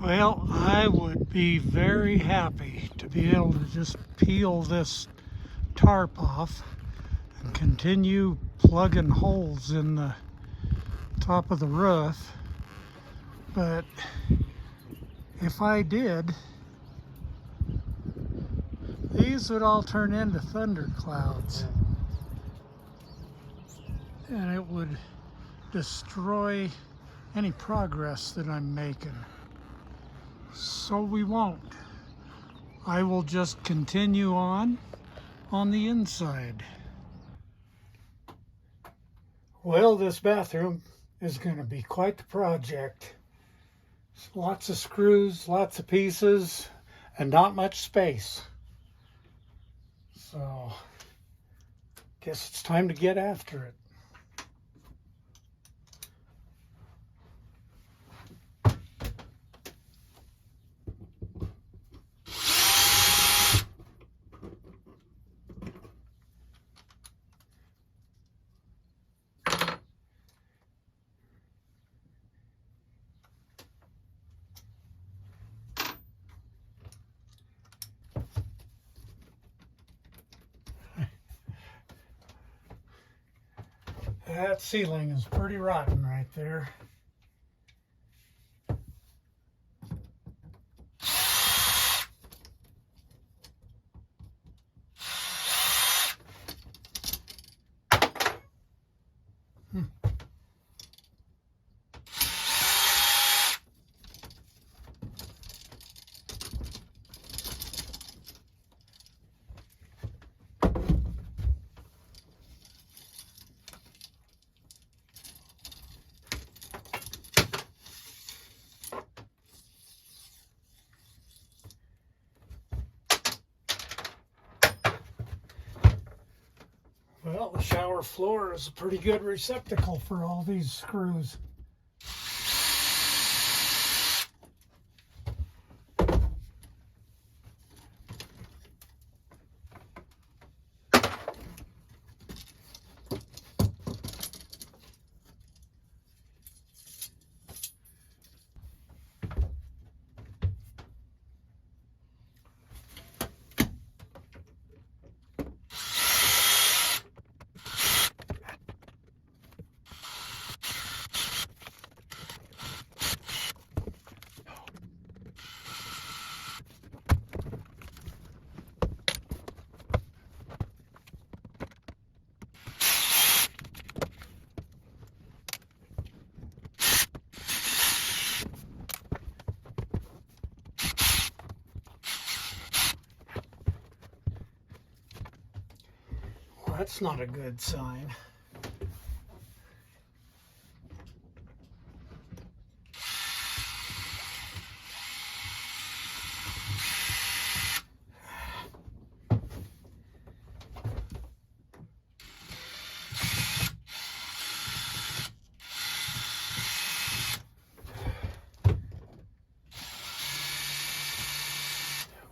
Well, I would be very happy to be able to just peel this tarp off and continue plugging holes in the top of the roof. But if I did, these would all turn into thunderclouds, and it would destroy any progress that I'm making. So we won't. I will just continue on the inside. Well, this bathroom is going to be quite the project. Lots of screws, lots of pieces, and not much space. So, guess it's time to get after it. That ceiling is pretty rotten right there. Well, the shower floor is a pretty good receptacle for all these screws. Well, that's not a good sign.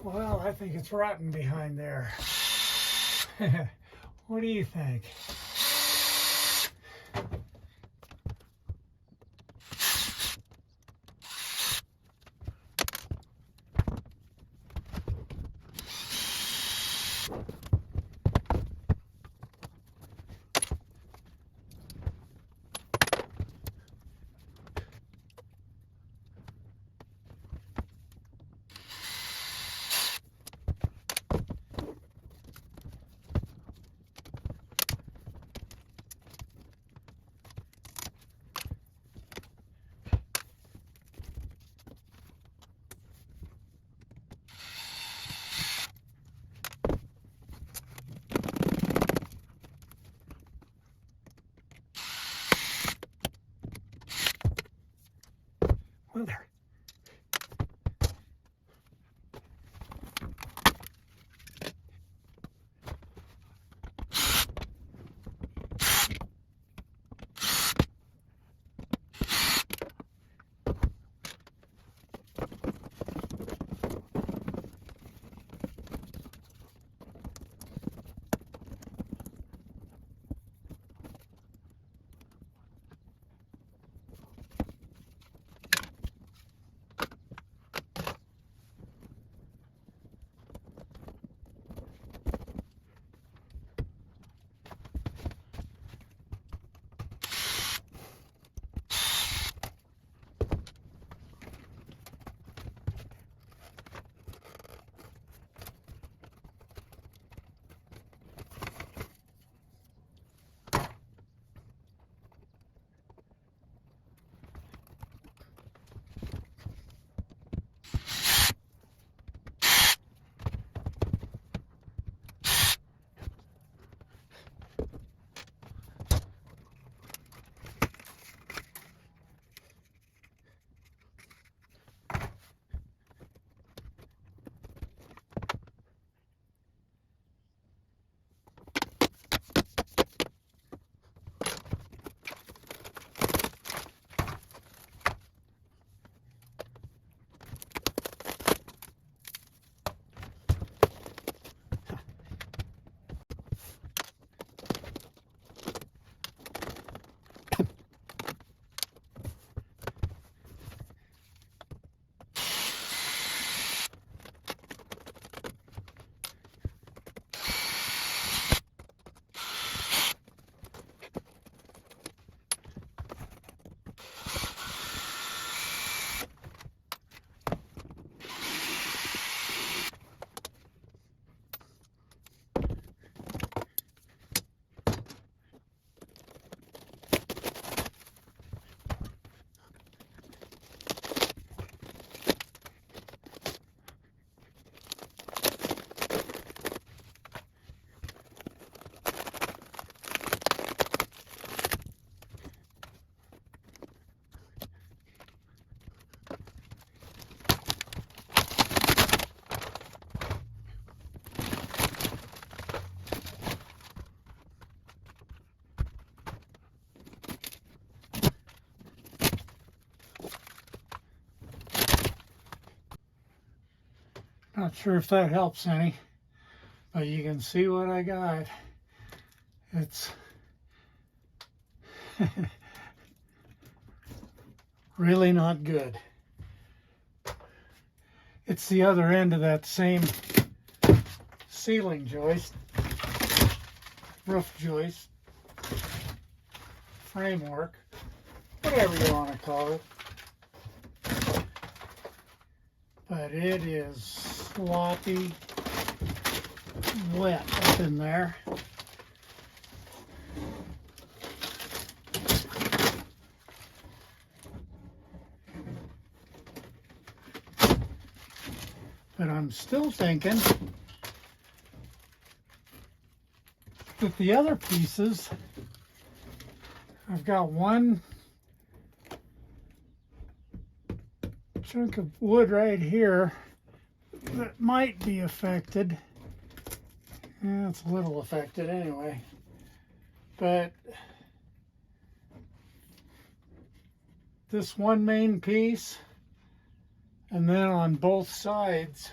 Well, I think it's rotten behind there. What do you think? Well, there. Not sure if that helps any, but you can see what I got. It's really not good. It's the other end of that same ceiling joist, roof joist, framework, whatever you want to call it. But it is sloppy wet up in there. But I'm still thinking that the other pieces, I've got one chunk of wood right here that might be affected. Yeah, it's a little affected anyway. But this one main piece, and then on both sides,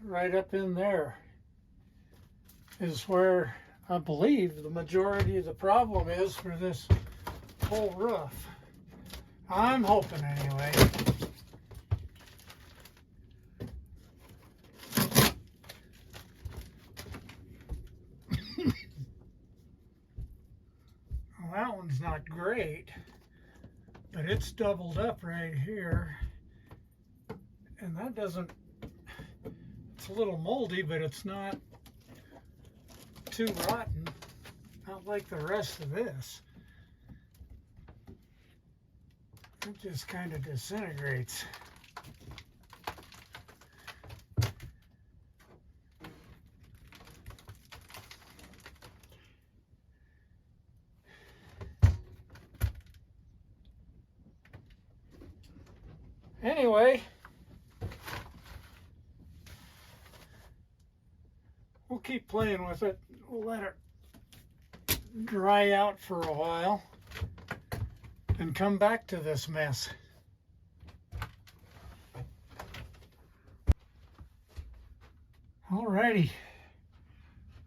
right up in there, is where I believe the majority of the problem is for this whole roof. I'm hoping anyway. Well, that one's not great, but it's doubled up right here. And that doesn't, it's a little moldy, but it's not too rotten, not like the rest of this. It just kind of disintegrates. Anyway, we'll keep playing with it. We'll let it dry out for a while and come back to this mess. Alrighty.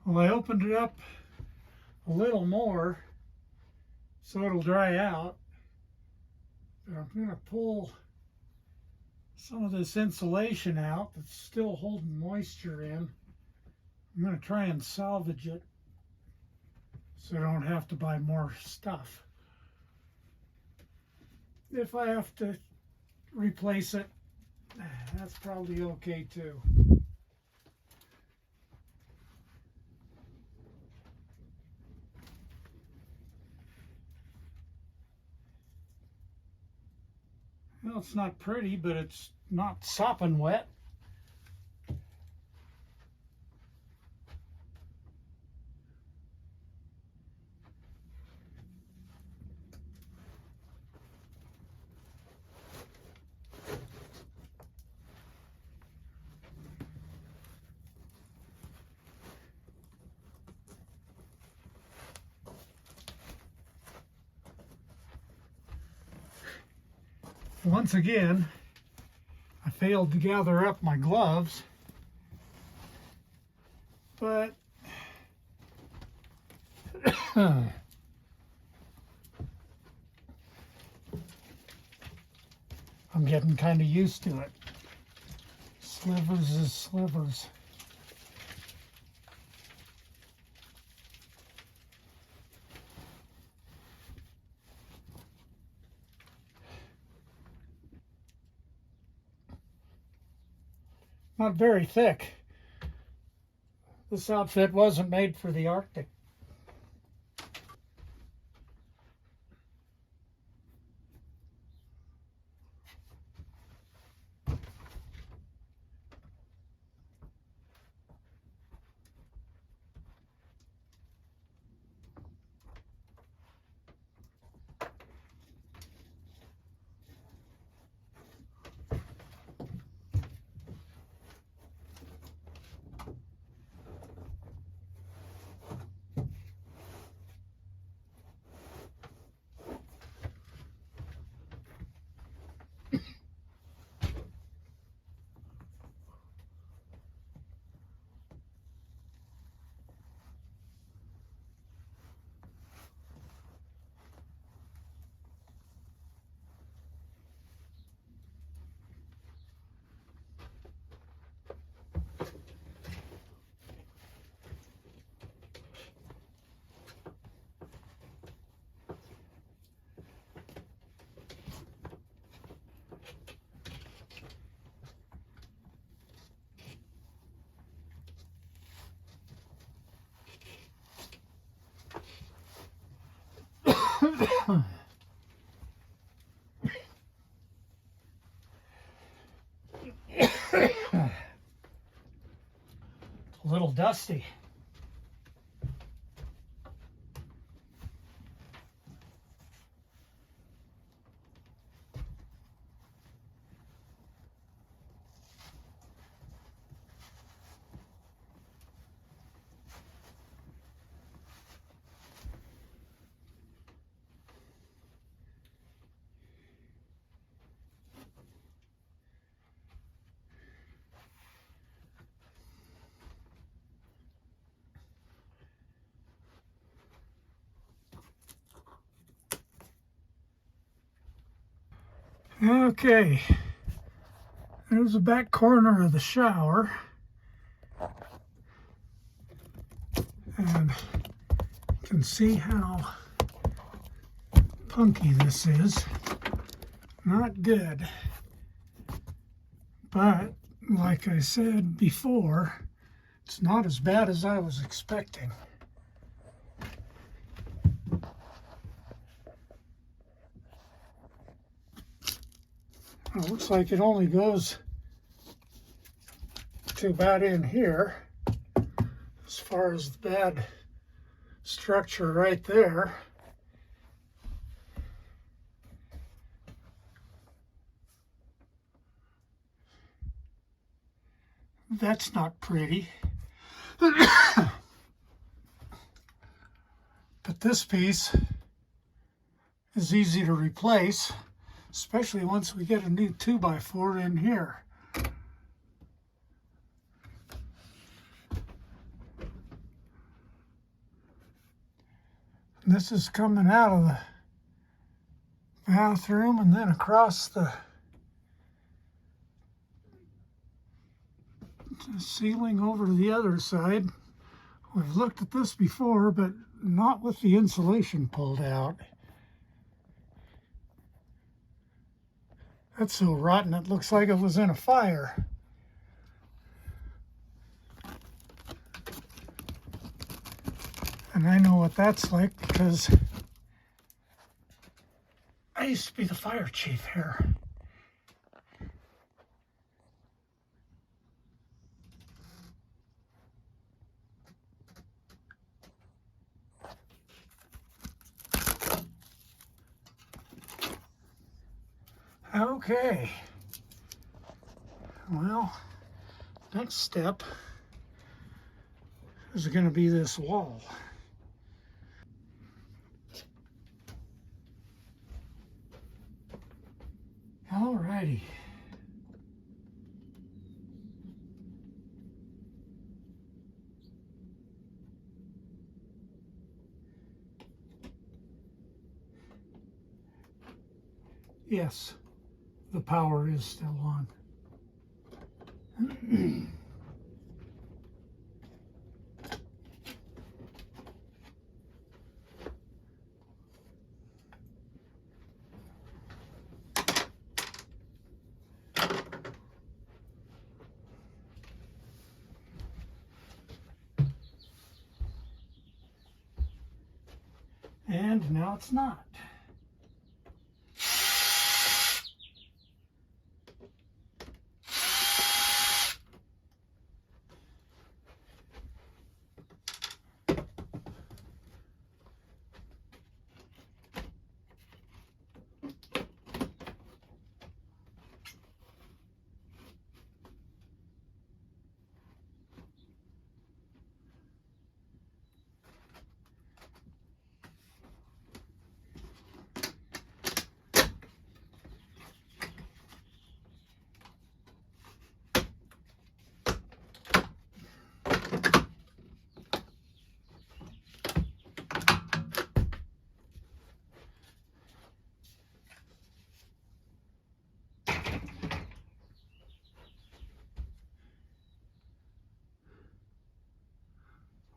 Well, I opened it up a little more so it'll dry out. But I'm going to pull some of this insulation out that's still holding moisture in. I'm going to try and salvage it so I don't have to buy more stuff. If I have to replace it, that's probably okay too. Well, it's not pretty, but it's not sopping wet. Once again, I failed to gather up my gloves, but I'm getting kind of used to it. Slivers is slivers. Not very thick. This outfit wasn't made for the Arctic. A little dusty. Okay, there's the back corner of the shower, and you can see how punky this is. Not good, but like I said before, it's not as bad as I was expecting. It looks like it only goes to about in here, as far as the bad structure right there. That's not pretty. But this piece is easy to replace, especially once we get a new 2x4 in here. And this is coming out of the bathroom and then across the ceiling over to the other side. We've looked at this before, but not with the insulation pulled out. That's so rotten it looks like it was in a fire. And I know what that's like because I used to be the fire chief here. Okay, well, next step is going to be this wall. Alrighty. Yes. The power is still on. And now it's not.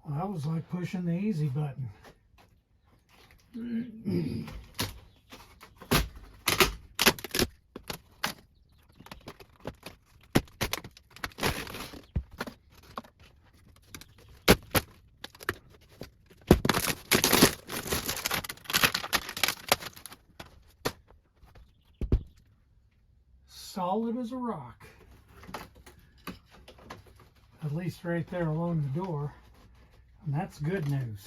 Well, that was like pushing the easy button. solid as a rock. At least right there along the door. And that's good news.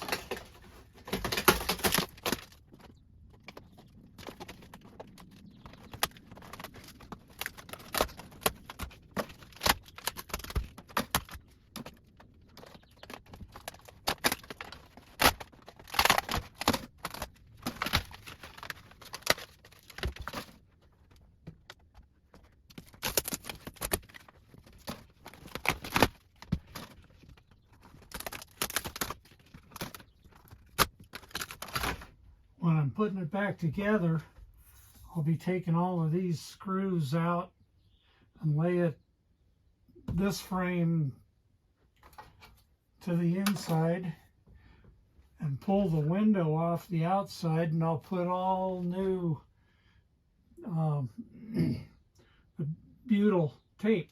When I'm putting it back together, I'll be taking all of these screws out and lay this frame to the inside and pull the window off the outside, and I'll put all new butyl tape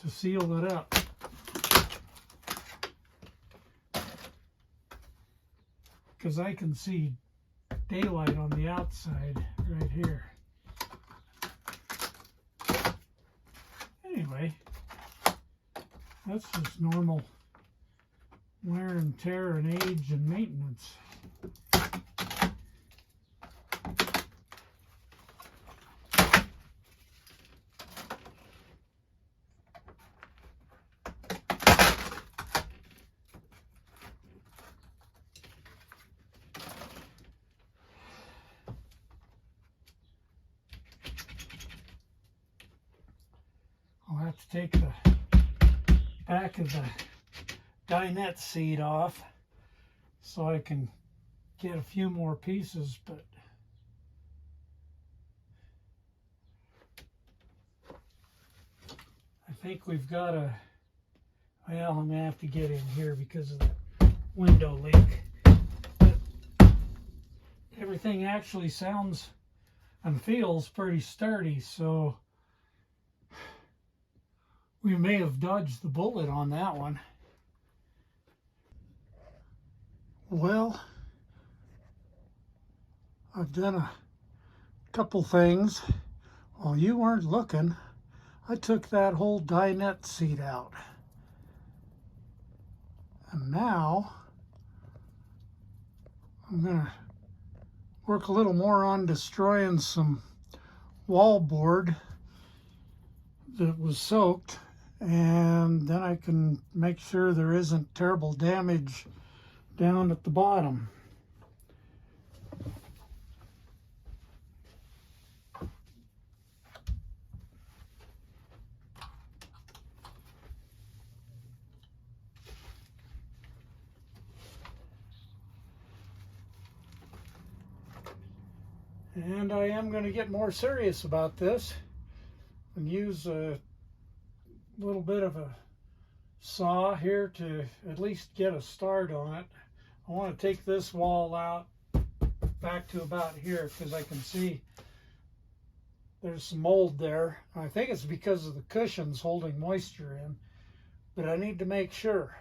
to seal it up. Because I can see daylight on the outside right here. Anyway, that's just normal wear and tear and age and maintenance. I'll have to take the back of the dinette seat off so I can get a few more pieces, but I think we've got a, well, I'm gonna have to get in here because of the window leak. But everything actually sounds and feels pretty sturdy, so we may have dodged the bullet on that one. Well, I've done a couple things. While you weren't looking, I took that whole dinette seat out. And now I'm gonna work a little more on destroying some wallboard that was soaked, and then I can make sure there isn't terrible damage down at the bottom. And I am going to get more serious about this and use a little bit of a saw here to at least get a start on it. I want to take this wall out back to about here because I can see there's some mold there. I think it's because of the cushions holding moisture in, but I need to make sure.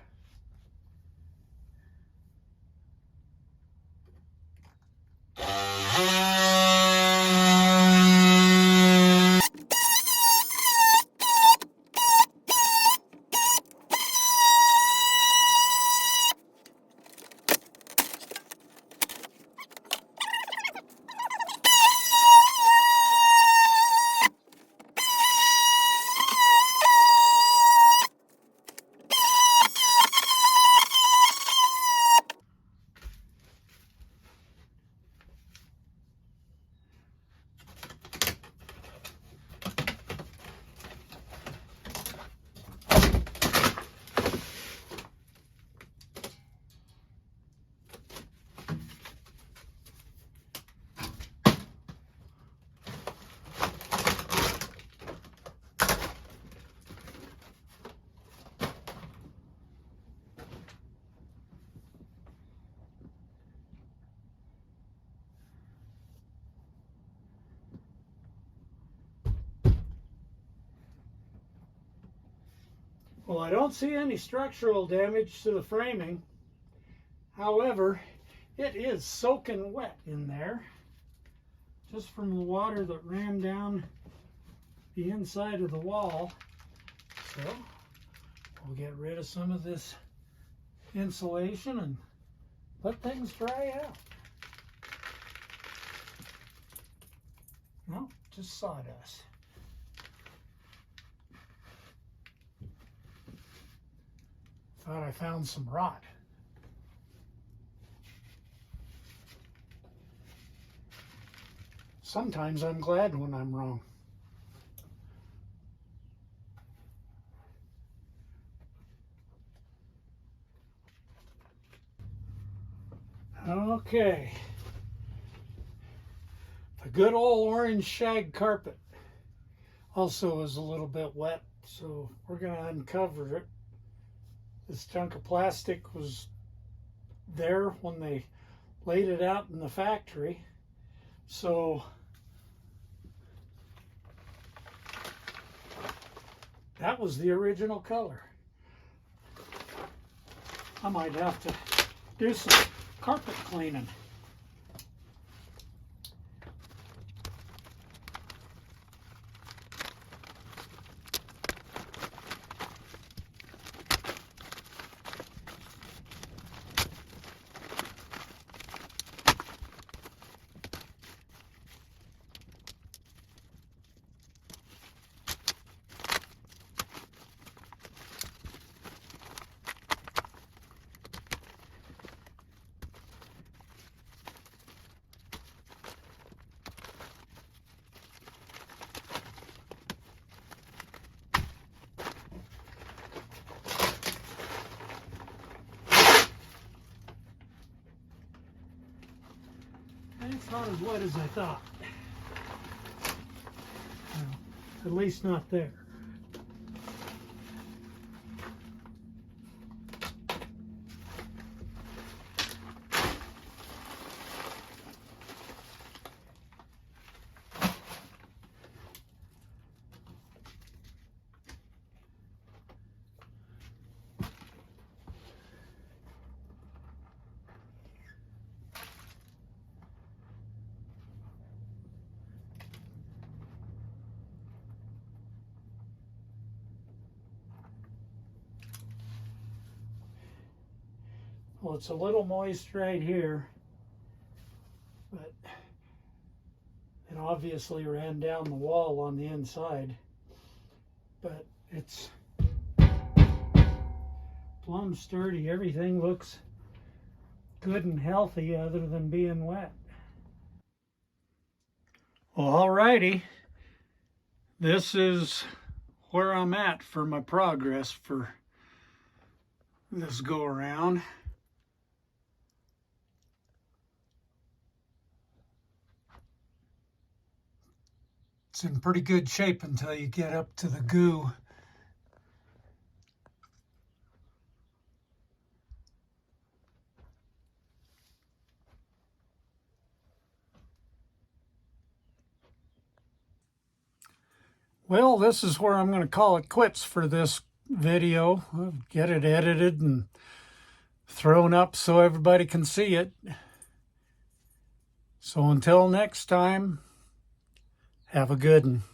Well, I don't see any structural damage to the framing. However, it is soaking wet in there, just from the water that ran down the inside of the wall. So we'll get rid of some of this insulation and let things dry out. No, just sawdust. Thought I found some rot. Sometimes I'm glad when I'm wrong. Okay. The good old orange shag carpet also is a little bit wet, so we're going to uncover it. This chunk of plastic was there when they laid it out in the factory, so that was the original color. I might have to do some carpet cleaning. It's not as wet as I thought. Well, at least not there. Well, it's a little moist right here, but it obviously ran down the wall on the inside. But it's plumb sturdy. Everything looks good and healthy other than being wet. Well, alrighty. This is where I'm at for my progress for this go around. It's in pretty good shape until you get up to the goo. Well, this is where I'm going to call it quits for this video. I'll get it edited and thrown up so everybody can see it. So until next time, have a good one.